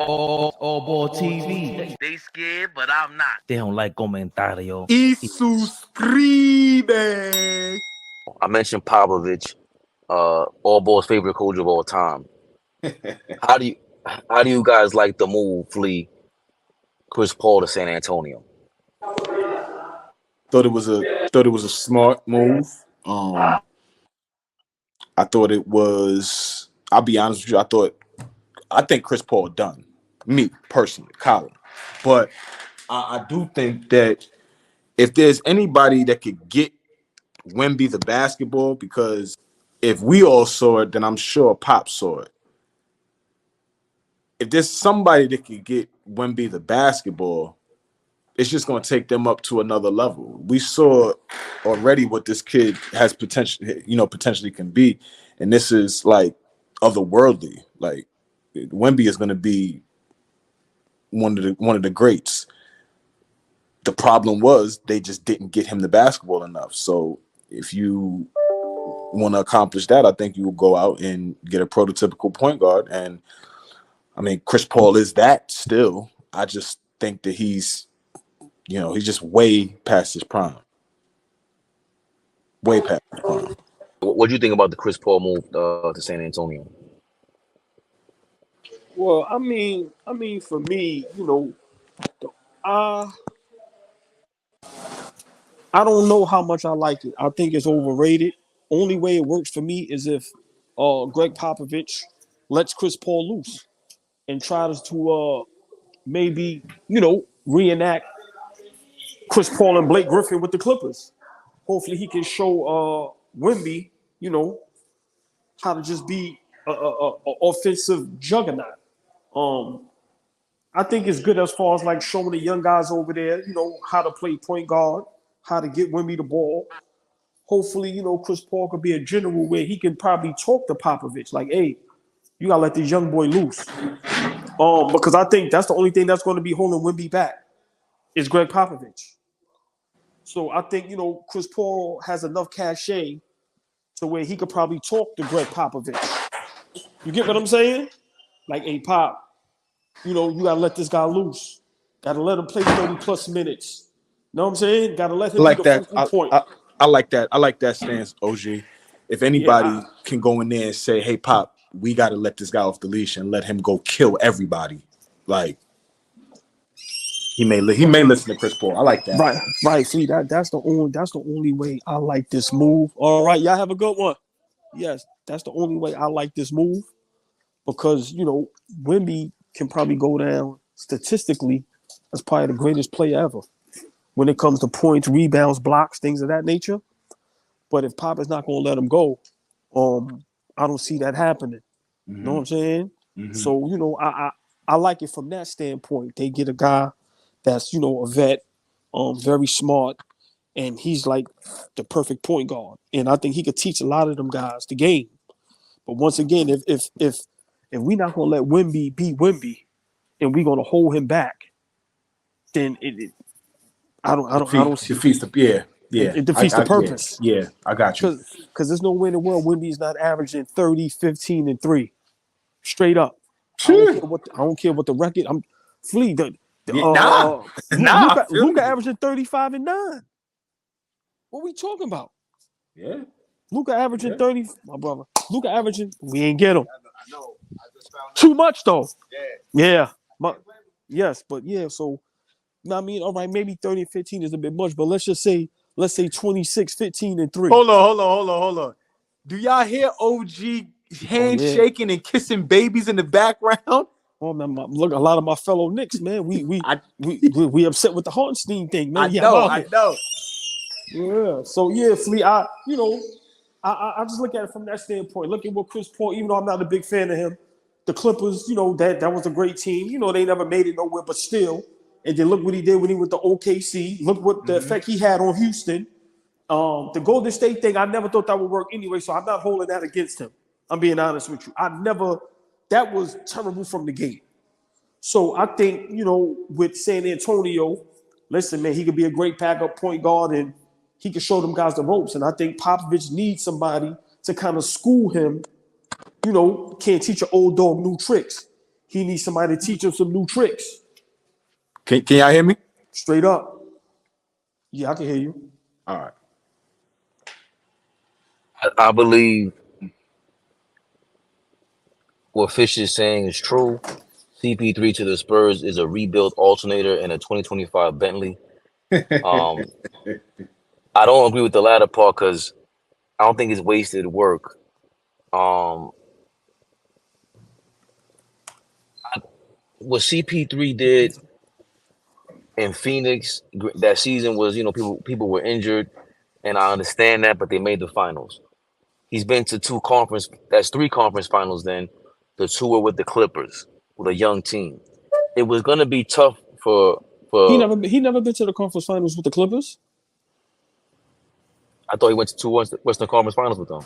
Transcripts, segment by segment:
AllBall TV. They scared, but I'm not. They don't like comentario. Y suscribe. I mentioned Popovich, AllBall's favorite coach of all time. How do you guys like the move, Flea, Chris Paul to San Antonio? Thought it was a smart move. I thought it was. I'll be honest with you. I think Chris Paul done. Me personally, Colin, but I do think that if there's anybody that could get Wemby the basketball, because if we all saw it, then I'm sure Pop saw it. If there's somebody that could get Wemby the basketball, it's just going to take them up to another level. We saw already what this kid has potentially can be, and this is like otherworldly. Like Wemby is going to be one of the greats. The problem was they just didn't get him the basketball enough. So if you want to accomplish that, I think you will go out and get a prototypical point guard. And I mean, Chris Paul is that still. I just think that he's just way past his prime. Way past his prime. What do you think about the Chris Paul move to San Antonio? Well, I mean, for me, I don't know how much I like it. I think it's overrated. Only way it works for me is if Gregg Popovich lets Chris Paul loose and tries to maybe reenact Chris Paul and Blake Griffin with the Clippers. Hopefully, he can show Wemby, how to just be a offensive juggernaut. I think it's good as far as like showing the young guys over there, how to play point guard, how to get Wemby the ball. Hopefully, Chris Paul could be a general where he can probably talk to Popovich like, hey, you gotta let this young boy loose. Because I think that's the only thing that's going to be holding Wemby back is Gregg Popovich. So I think, Chris Paul has enough cachet to where he could probably talk to Gregg Popovich. You get what I'm saying? Like, hey, Pop, you gotta let this guy loose. Gotta let him play 30+ minutes. Know what I'm saying? Gotta let him like be the that. point. I like that. I like that stance, OG. If anybody can go in there and say, hey, Pop, we gotta let this guy off the leash and let him go kill everybody. Like, he may listen to Chris Paul. I like that. Right. See, that's the only way I like this move. All right, y'all have a good one. Yes, that's the only way I like this move. Because, Wemby can probably go down statistically as probably the greatest player ever when it comes to points, rebounds, blocks, things of that nature. But if Pop is not going to let him go, I don't see that happening. Mm-hmm. You know what I'm saying? Mm-hmm. So, I like it from that standpoint. They get a guy that's, a vet, very smart, and he's like the perfect point guard. And I think he could teach a lot of them guys the game. But once again, if we're not gonna let Wemby be Wemby, and we're gonna hold him back, then I don't see defeats the it defeats the purpose. Yeah, I got you. Because there's no way in the world Wemby's not averaging 30, 15, and 3 straight up. Sure. I don't care what the record. I'm Flea. Luka averaging 35 and 9. What we talking about? Yeah. Luka averaging 30. My brother. Luka averaging. We ain't get him. I know. I just found Too much though. Yeah. Yes, but yeah. So, I mean, all right, maybe 30 and 15 is a bit much, but let's say 26, 15, and 3. Hold on. Do y'all hear OG handshaking and kissing babies in the background? Oh man, look, a lot of my fellow Knicks, man. We upset with the Hartenstein thing, man. I know. Yeah. So yeah, Flea, I just look at it from that standpoint. Look at what Chris Paul, even though I'm not a big fan of him, the Clippers, that was a great team. They never made it nowhere, but still. And then look what he did when he went to OKC. Look what the effect he had on Houston. The Golden State thing, I never thought that would work anyway, so I'm not holding that against him. I'm being honest with you. That was terrible from the gate. So I think, with San Antonio, listen, man, he could be a great backup point guard and he can show them guys the ropes. And I think Popovich needs somebody to kind of school him. Can't teach an old dog new tricks. He needs somebody to teach him some new tricks. Can y'all hear me? Straight up. Yeah, I can hear you. All right. I believe what Fish is saying is true. CP3 to the Spurs is a rebuilt alternator in a 2025 Bentley. I don't agree with the latter part because I don't think it's wasted work. What CP3 did in Phoenix that season was, people were injured, and I understand that, but they made the finals. He's been to three conference finals then. The two were with the Clippers, with a young team. It was gonna be tough for He never been to the conference finals with the Clippers. I thought he went to two Western Conference finals with them.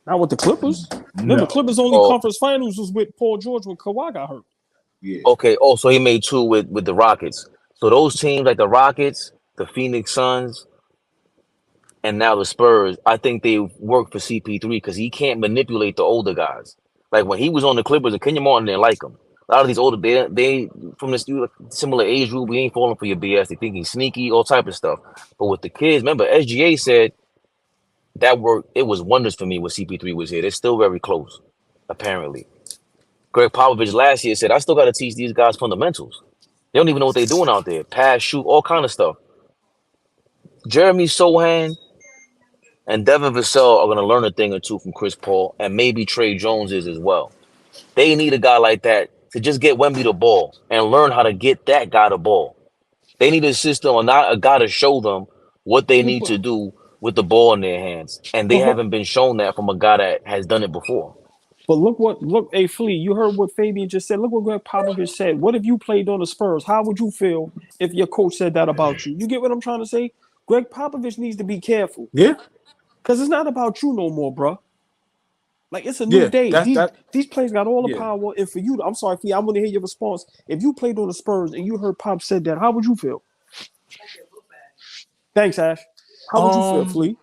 Not with the Clippers. Remember, Clippers only conference finals was with Paul George when Kawhi got hurt. Yeah. Okay. Oh, so he made two with the Rockets. So those teams like the Rockets, the Phoenix Suns, and now the Spurs, I think they work for CP3 because he can't manipulate the older guys. Like when he was on the Clippers, and Kenyon Martin didn't like him. A lot of these older, they from this similar age group, we ain't falling for your BS. They think he's sneaky, all type of stuff. But with the kids, remember, SGA said that worked. It was wonders for me when CP3 was here. They're still very close, apparently. Gregg Popovich last year said, I still got to teach these guys fundamentals. They don't even know what they're doing out there. Pass, shoot, all kind of stuff. Jeremy Sohan and Devin Vassell are going to learn a thing or two from Chris Paul, and maybe Trey Jones is as well. They need a guy like that to just get Wemby the ball and learn how to get that guy the ball. They need a system or not a guy to show them what they need to do with the ball in their hands. And they haven't been shown that from a guy that has done it before. But hey, Flea, you heard what Fabian just said. Look what Gregg Popovich said. What if you played on the Spurs? How would you feel if your coach said that about you? You get what I'm trying to say? Gregg Popovich needs to be careful. Yeah. Because it's not about you no more, bro. Like, it's a new day. These players got all the power. And for you, I'm sorry, Flea, I want to hear your response. If you played on the Spurs and you heard Pop said that, how would you feel? Thanks, Ash. How would you feel, Flea?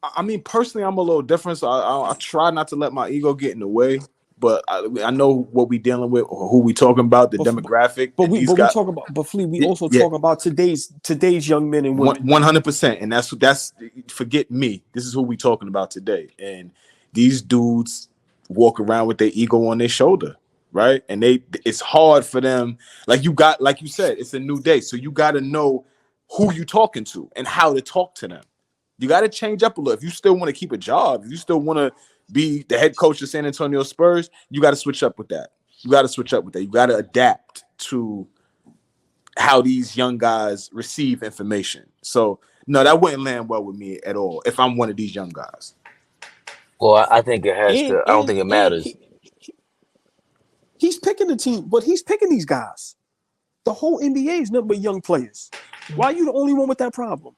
I mean, personally, I'm a little different, so I try not to let my ego get in the way. But I know what we dealing with, or who we talking about, the demographic. But we talk about, but Flea, we also talk about today's young men and women. 100%, and that's forget me. This is who we talking about today. And these dudes walk around with their ego on their shoulder, right? And it's hard for them. Like you said, it's a new day, so you got to know who you talking to and how to talk to them. You got to change up a little. If you still want to keep a job, if you still want to be the head coach of San Antonio Spurs, you got to switch up with that. You got to adapt to how these young guys receive information. So, no, that wouldn't land well with me at all if I'm one of these young guys. Well, I think it has to. I don't think it matters. He's picking the team, but he's picking these guys. The whole NBA is nothing but young players. Why are you the only one with that problem?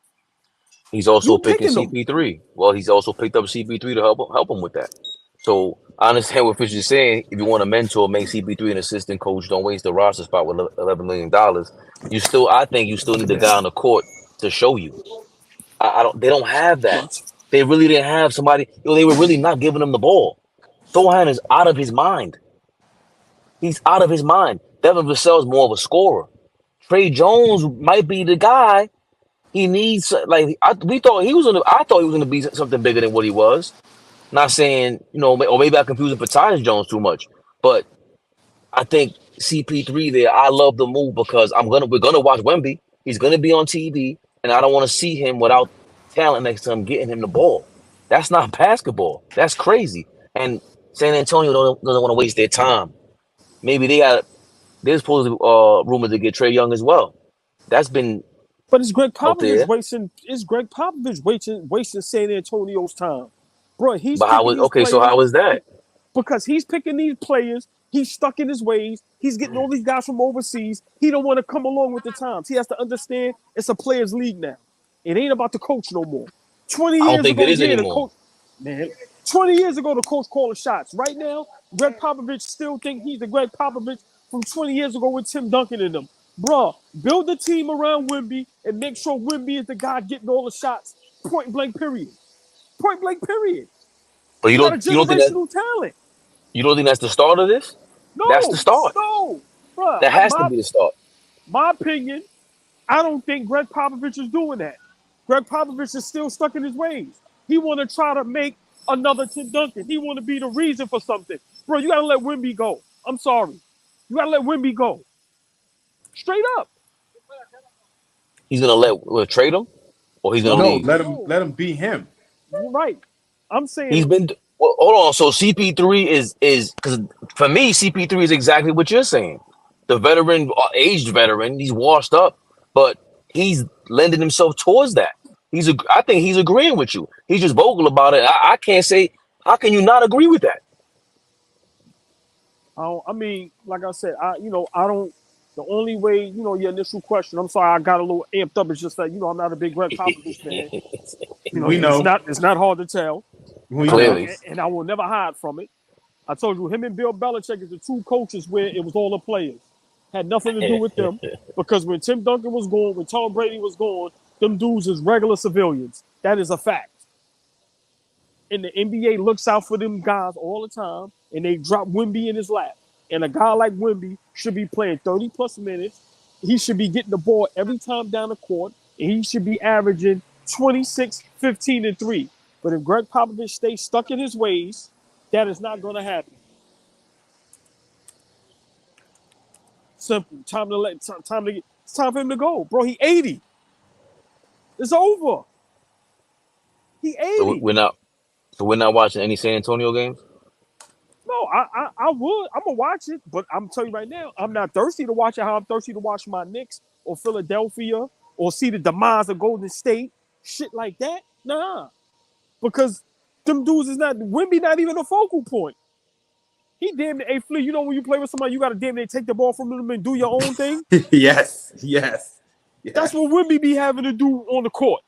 He's also picking CP3. Well, he's also picked up CP3 to help him with that. So I understand what Fish is saying. If you want a mentor, make CP3 an assistant coach. Don't waste the roster spot with $11 million. I think you still need the guy on the court to show you. They don't have that. They really didn't have somebody. They were really not giving him the ball. Sohan is out of his mind. He's out of his mind. Devin Vassell is more of a scorer. Trey Jones might be the guy. He needs I thought he was going to be something bigger than what he was. Not saying, or maybe I confused him for Tyus Jones too much, but I think CP3 there. I love the move because we're gonna watch Wemby. He's gonna be on TV, and I don't want to see him without talent next to him getting him the ball. That's not basketball. That's crazy. And San Antonio doesn't want to waste their time. Maybe they're supposed to rumored to get Trae Young as well. That's been. But it's Gregg Popovich wasting San Antonio's time. Bro, so how is that? Because he's picking these players, he's stuck in his ways, he's getting all these guys from overseas. He don't want to come along with the times. He has to understand it's a players' league now. It ain't about the coach no more. 20 years I don't think ago, it is anymore. 20 years ago, the coach called the shots. Right now, Gregg Popovich still think he's the Gregg Popovich from 20 years ago with Tim Duncan in them. Bruh, build the team around Wemby and make sure Wemby is the guy getting all the shots. Point blank, period. Point blank, period. But you got a don't think generational talent. You don't think that's the start of this? That's the start. No, bro. That has to be the start. My opinion, I don't think Gregg Popovich is doing that. Gregg Popovich is still stuck in his ways. He want to try to make another Tim Duncan. He want to be the reason for something. Bro, you got to let Wemby go. I'm sorry. You got to let Wemby go. Straight up. He's gonna trade him, or he's gonna No, leave. let him be him. You're right. I'm saying He's been. Well, hold on. So CP3 is because for me, CP3 is exactly what you're saying. The veteran, aged veteran, he's washed up, but he's lending himself towards that. I think he's agreeing with you. He's just vocal about it. I can't say. How can you not agree with that? I mean, like I said, I don't. The only way, your initial question. I'm sorry, I got a little amped up. It's just that I'm not a big Gregg Popovich fan. We know. It's not hard to tell. Clearly, And I will never hide from it. I told you, him and Bill Belichick is the two coaches where it was all the players. Had nothing to do with them because when Tim Duncan was gone, when Tom Brady was gone, them dudes is regular civilians. That is a fact. And the NBA looks out for them guys all the time, and they drop Wemby in his lap. And a guy like Wemby should be playing 30-plus minutes. He should be getting the ball every time down the court, and he should be averaging 26, 15, and 3. But if Gregg Popovich stays stuck in his ways, that is not going to happen. Simple. It's time for him to go, bro. He 80. It's over. He 80. So we're not watching any San Antonio games. No, I would. I'm gonna watch it, but I'm telling you right now, I'm not thirsty to watch it. How I'm thirsty to watch my Knicks or Philadelphia or see the demise of Golden State, shit like that. Nah, because them dudes is not Wemby, not even a focal point. He damn near Flea. You know when you play with somebody, you gotta damn near take the ball from them and do your own thing. Yes. That's what Wemby be having to do on the court.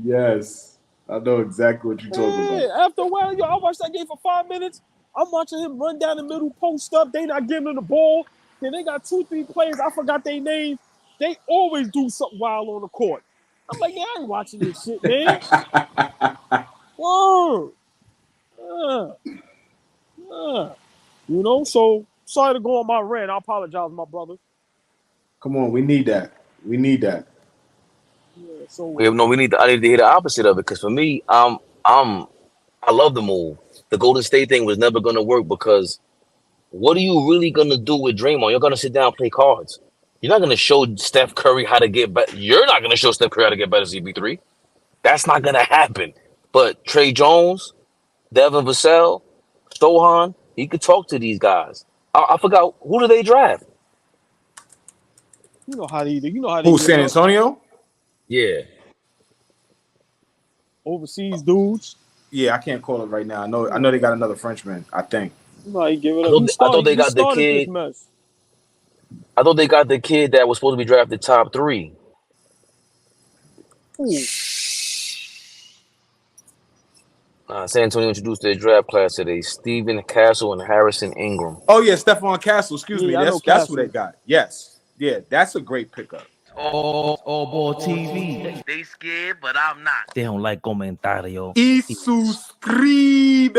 Yes. I know exactly what you're talking about. After a while, I watched that game for 5 minutes. I'm watching him run down the middle, post up. They not giving him the ball. Then they got 2-3 players. I forgot their names. They always do something wild on the court. I'm like, I ain't watching this shit, man. Whoa. So sorry to go on my rant. I apologize, my brother. Come on, we need that. Yeah, so I need to hear the opposite of it because for me, I love the move. The Golden State thing was never going to work because what are you really going to do with Draymond? You're going to sit down and play cards. You're not going to show Steph Curry how to get better. You're not going to show Steph Curry how to get better, CP3. That's not going to happen. But Trey Jones, Devin Vassell, Sohan, he could talk to these guys. I forgot, who do they draft? You know how they do. Who, San Antonio? Yeah. Overseas dudes. Yeah, I can't call it right now. I know they got another Frenchman, I think. He give it up. I thought they got the kid. I thought they got the kid that was supposed to be drafted top 3. San Antonio introduced their draft class today. Stephen Castle and Harrison Ingram. Oh, yeah, Stephon Castle. Excuse me. That's who they got. Yes. Yeah, that's a great pickup. AllBall TV. They scared, but I'm not. Deja un like, comentario. Y suscribe.